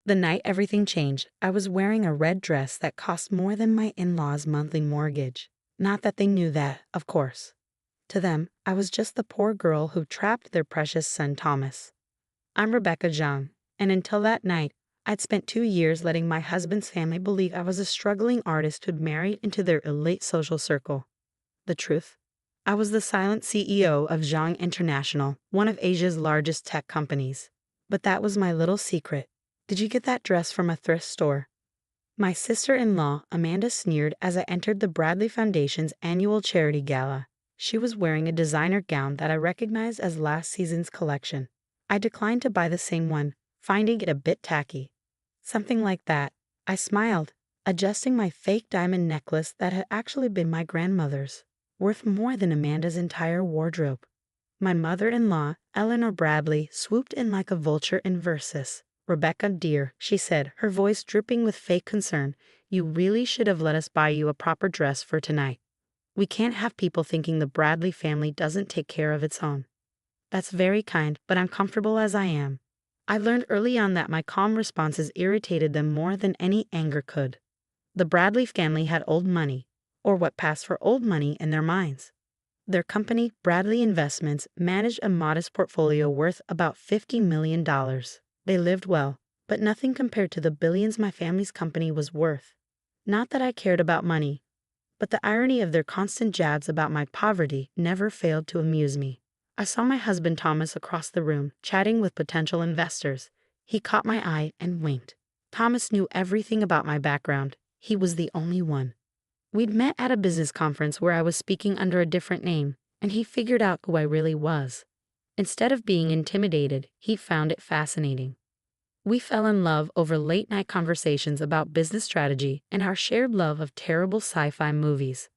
The night everything changed, I was wearing a red dress that cost more than my in-laws' monthly mortgage. Not that they knew that, of course. To them, I was just the poor girl who trapped their precious son Thomas. I'm Rebecca Zhang, and until that night, I'd spent 2 years letting my husband's family believe I was a struggling artist who'd married into their elite social circle. The truth? I was the silent CEO of Zhang International, one of Asia's largest tech companies. But that was my little secret. Did you get that dress from a thrift store? My sister-in-law, Amanda, sneered as I entered the Bradley Foundation's annual charity gala. She was wearing a designer gown that I recognized as last season's collection. I declined to buy the same one, finding it a bit tacky. Something like that. I smiled, adjusting my fake diamond necklace that had actually been my grandmother's, worth more than Amanda's entire wardrobe. My mother-in-law, Eleanor Bradley, swooped in like a vulture in versus. "Rebecca, dear," she said, her voice dripping with fake concern, "you really should have let us buy you a proper dress for tonight. We can't have people thinking the Bradley family doesn't take care of its own." "That's very kind, but I'm comfortable as I am." I learned early on that my calm responses irritated them more than any anger could. The Bradley family had old money, or what passed for old money in their minds. Their company, Bradley Investments, managed a modest portfolio worth about $50 million. They lived well, but nothing compared to the billions my family's company was worth. Not that I cared about money, but the irony of their constant jabs about my poverty never failed to amuse me. I saw my husband Thomas across the room, chatting with potential investors. He caught my eye and winked. Thomas knew everything about my background. He was the only one. We'd met at a business conference where I was speaking under a different name, and he figured out who I really was. Instead of being intimidated, he found it fascinating. We fell in love over late-night conversations about business strategy and our shared love of terrible sci-fi movies.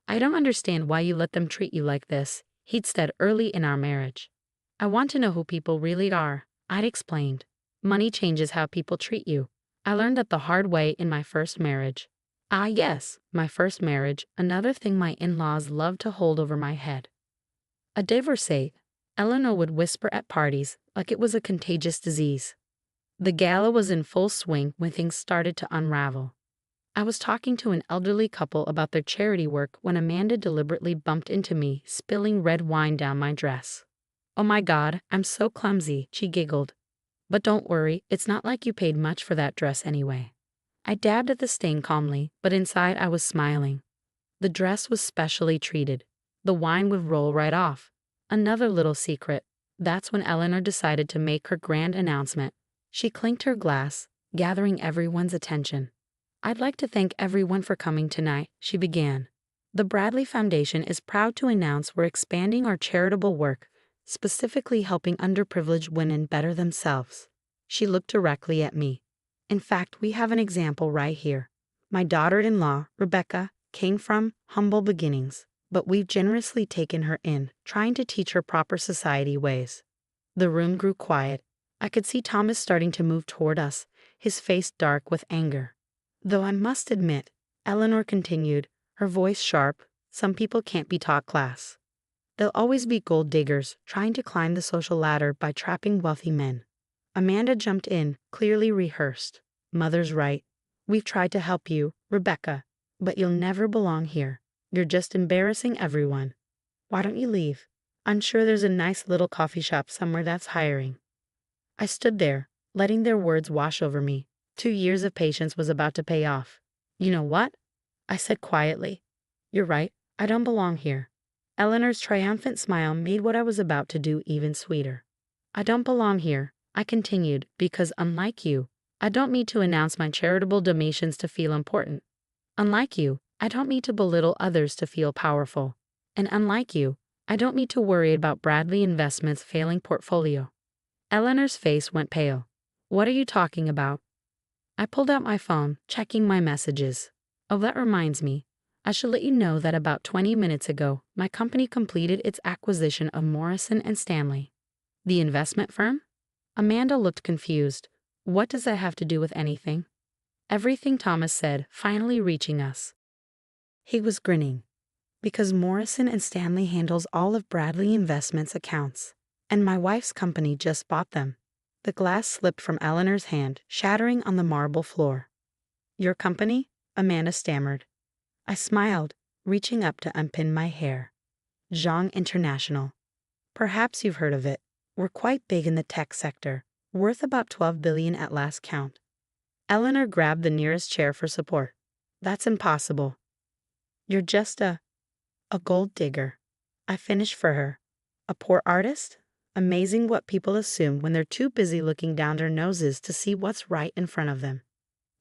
"I don't understand why you let them treat you like this," he'd said early in our marriage. "I want to know who people really are," I'd explained. "Money changes how people treat you. I learned that the hard way in my first marriage." Ah yes, my first marriage, another thing my in-laws loved to hold over my head. A divorcee, Eleanor would whisper at parties like it was a contagious disease. The gala was in full swing when things started to unravel. I was talking to an elderly couple about their charity work when Amanda deliberately bumped into me, spilling red wine down my dress. "Oh my God, I'm so clumsy," she giggled. "But don't worry, it's not like you paid much for that dress anyway." I dabbed at the stain calmly, but inside I was smiling. The dress was specially treated. The wine would roll right off. Another little secret. That's when Eleanor decided to make her grand announcement. She clinked her glass, gathering everyone's attention. "I'd like to thank everyone for coming tonight," she began. "The Bradley Foundation is proud to announce we're expanding our charitable work, specifically helping underprivileged women better themselves." She looked directly at me. "In fact, we have an example right here. My daughter-in-law, Rebecca, came from humble beginnings, but we've generously taken her in, trying to teach her proper society ways." The room grew quiet. I could see Thomas starting to move toward us, his face dark with anger. "Though I must admit," Eleanor continued, her voice sharp, "some people can't be taught class. They'll always be gold diggers, trying to climb the social ladder by trapping wealthy men." Amanda jumped in, clearly rehearsed. "Mother's right. We've tried to help you, Rebecca, but you'll never belong here. You're just embarrassing everyone. Why don't you leave? I'm sure there's a nice little coffee shop somewhere that's hiring." I stood there, letting their words wash over me. 2 years of patience was about to pay off. "You know what?" I said quietly. "You're right, I don't belong here." Eleanor's triumphant smile made what I was about to do even sweeter. "I don't belong here," I continued, "because unlike you, I don't need to announce my charitable donations to feel important. Unlike you, I don't need to belittle others to feel powerful. And unlike you, I don't need to worry about Bradley Investments' failing portfolio." Eleanor's face went pale. "What are you talking about?" I pulled out my phone, checking my messages. "Oh, that reminds me. I should let you know that about 20 minutes ago, my company completed its acquisition of Morrison & Stanley." "The investment firm?" Amanda looked confused. "What does that have to do with anything?" "Everything," Thomas said, finally reaching us. He was grinning. "Because Morrison & Stanley handles all of Bradley Investments' accounts, and my wife's company just bought them. The glass slipped from Eleanor's hand, shattering on the marble floor. "Your company?" Amanda stammered. I smiled, reaching up to unpin my hair. Zhang International. Perhaps you've heard of it. We're quite big in the tech sector, worth about 12 billion at last count. Eleanor grabbed the nearest chair for support. "That's impossible. You're just a gold digger." I finished for her. "A poor artist?" Amazing what people assume when they're too busy looking down their noses to see what's right in front of them.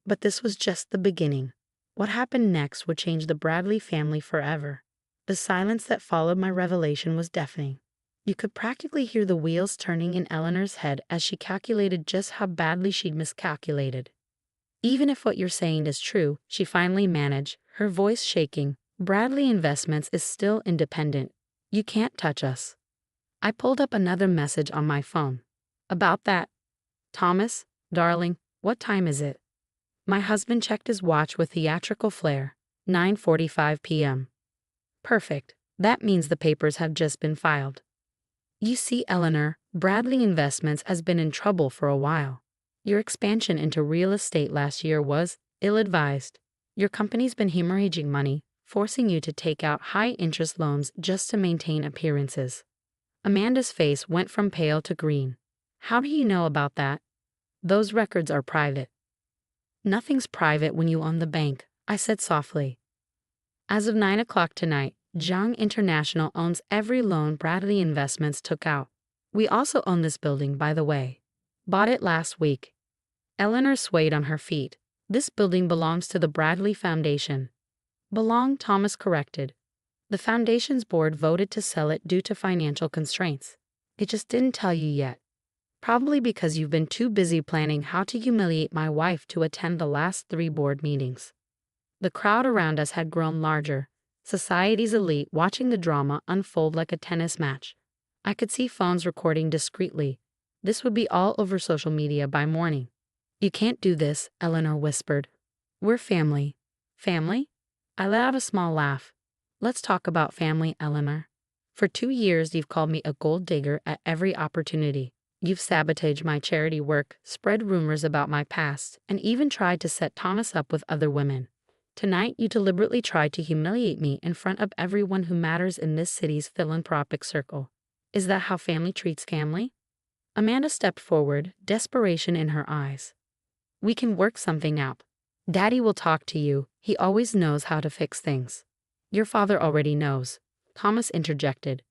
But this was just the beginning. What happened next would change the Bradley family forever. The silence that followed my revelation was deafening. You could practically hear the wheels turning in Eleanor's head as she calculated just how badly she'd miscalculated. "Even if what you're saying is true," she finally managed, her voice shaking, "Bradley Investments is still independent. You can't touch us." I pulled up another message on my phone. "About that. Thomas, darling, what time is it?" My husband checked his watch with theatrical flair. 9:45 p.m. Perfect. That means the papers have just been filed. "You see, Eleanor, Bradley Investments has been in trouble for a while. Your expansion into real estate last year was ill-advised. Your company's been hemorrhaging money, forcing you to take out high-interest loans just to maintain appearances." Amanda's face went from pale to green. "How do you know about that?" "Those records are private." "Nothing's private when you own the bank," I said softly. "As of 9 o'clock tonight, Zhang International owns every loan Bradley Investments took out. We also own this building, by the way. Bought it last week." Eleanor swayed on her feet. "This building belongs to the Bradley Foundation." "Belong," Thomas corrected. "The foundation's board voted to sell it due to financial constraints. It just didn't tell you yet. Probably because you've been too busy planning how to humiliate my wife to attend the last 3 board meetings." The crowd around us had grown larger, society's elite watching the drama unfold like a tennis match. I could see phones recording discreetly. This would be all over social media by morning. "You can't do this," Eleanor whispered. "We're family." "Family?" I let out a small laugh. "Let's talk about family, Eleanor. For 2 years you've called me a gold digger at every opportunity. You've sabotaged my charity work, spread rumors about my past, and even tried to set Thomas up with other women. Tonight you deliberately tried to humiliate me in front of everyone who matters in this city's philanthropic circle. Is that how family treats family?" Amanda stepped forward, desperation in her eyes. "We can work something out. Daddy will talk to you. He always knows how to fix things." "Your father already knows," Thomas interjected.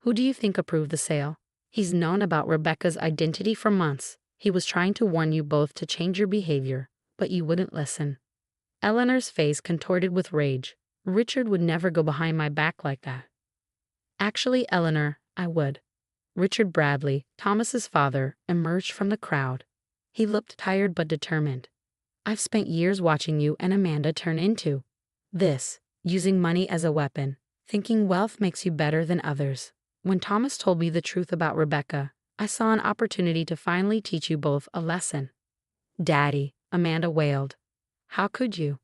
"Who do you think approved the sale? He's known about Rebecca's identity for months. He was trying to warn you both to change your behavior, but you wouldn't listen." Eleanor's face contorted with rage. "Richard would never go behind my back like that." "Actually, Eleanor, I would." Richard Bradley, Thomas's father, emerged from the crowd. He looked tired but determined. "I've spent years watching you and Amanda turn into this, using money as a weapon, thinking wealth makes you better than others. When Thomas told me the truth about Rebecca, I saw an opportunity to finally teach you both a lesson." "Daddy," Amanda wailed. "How could you?"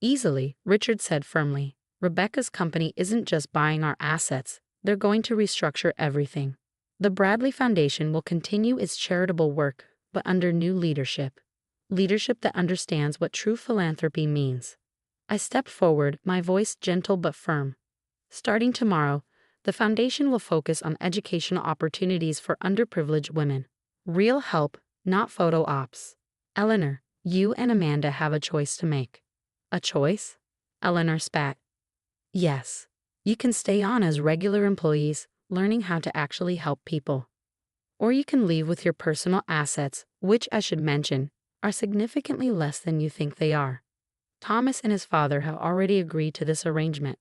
"Easily," Richard said firmly. "Rebecca's company isn't just buying our assets, they're going to restructure everything. The Bradley Foundation will continue its charitable work, but under new leadership. Leadership that understands what true philanthropy means." I stepped forward, my voice gentle but firm. "Starting tomorrow, the foundation will focus on educational opportunities for underprivileged women. Real help, not photo ops. Eleanor, you and Amanda have a choice to make." "A choice?" Eleanor spat. "Yes. You can stay on as regular employees, learning how to actually help people. Or you can leave with your personal assets, which, I should mention, are significantly less than you think they are." Thomas and his father have already agreed to this arrangement.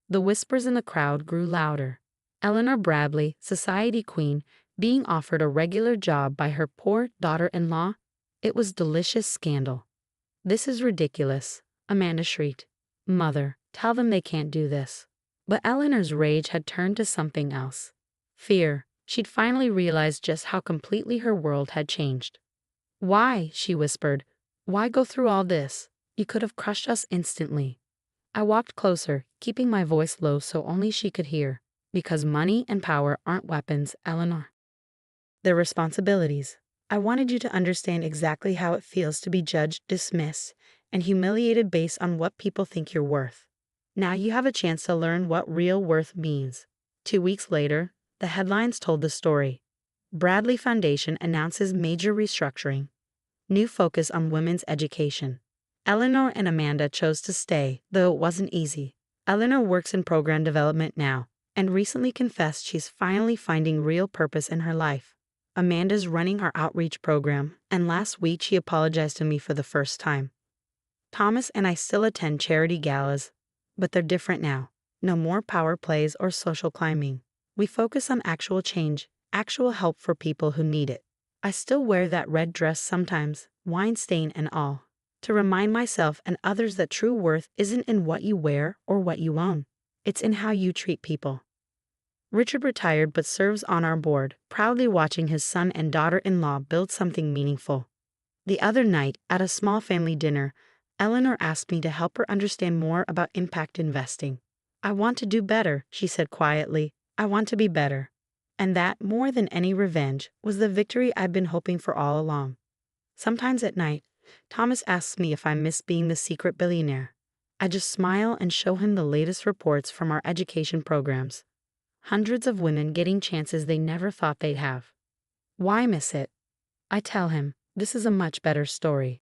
The whispers in the crowd grew louder. Eleanor Bradley, society queen, being offered a regular job by her poor daughter-in-law? It was delicious scandal. "This is ridiculous," Amanda shrieked. "Mother, tell them they can't do this." But Eleanor's rage had turned to something else. Fear. She'd finally realized just how completely her world had changed. "Why?" she whispered. "Why go through all this? You could have crushed us instantly." I walked closer, keeping my voice low so only she could hear. "Because money and power aren't weapons, Eleanor. They're responsibilities. I wanted you to understand exactly how it feels to be judged, dismissed, and humiliated based on what people think you're worth. Now you have a chance to learn what real worth means. 2 weeks later, the headlines told the story. Bradley Foundation announces major restructuring. New focus on women's education. Eleanor and Amanda chose to stay, though it wasn't easy. Eleanor works in program development now, and recently confessed she's finally finding real purpose in her life. Amanda's running our outreach program, and last week she apologized to me for the first time. Thomas and I still attend charity galas, but they're different now. No more power plays or social climbing. We focus on actual change, actual help for people who need it. I still wear that red dress sometimes, wine stain and all, to remind myself and others that true worth isn't in what you wear or what you own. It's in how you treat people. Richard retired but serves on our board, proudly watching his son and daughter-in-law build something meaningful. The other night, at a small family dinner, Eleanor asked me to help her understand more about impact investing. I want to do better, she said quietly. I want to be better. And that, more than any revenge, was the victory I've been hoping for all along. Sometimes at night, Thomas asks me if I miss being the secret billionaire. I just smile and show him the latest reports from our education programs. Hundreds of women getting chances they never thought they'd have. Why miss it? I tell him, this is a much better story.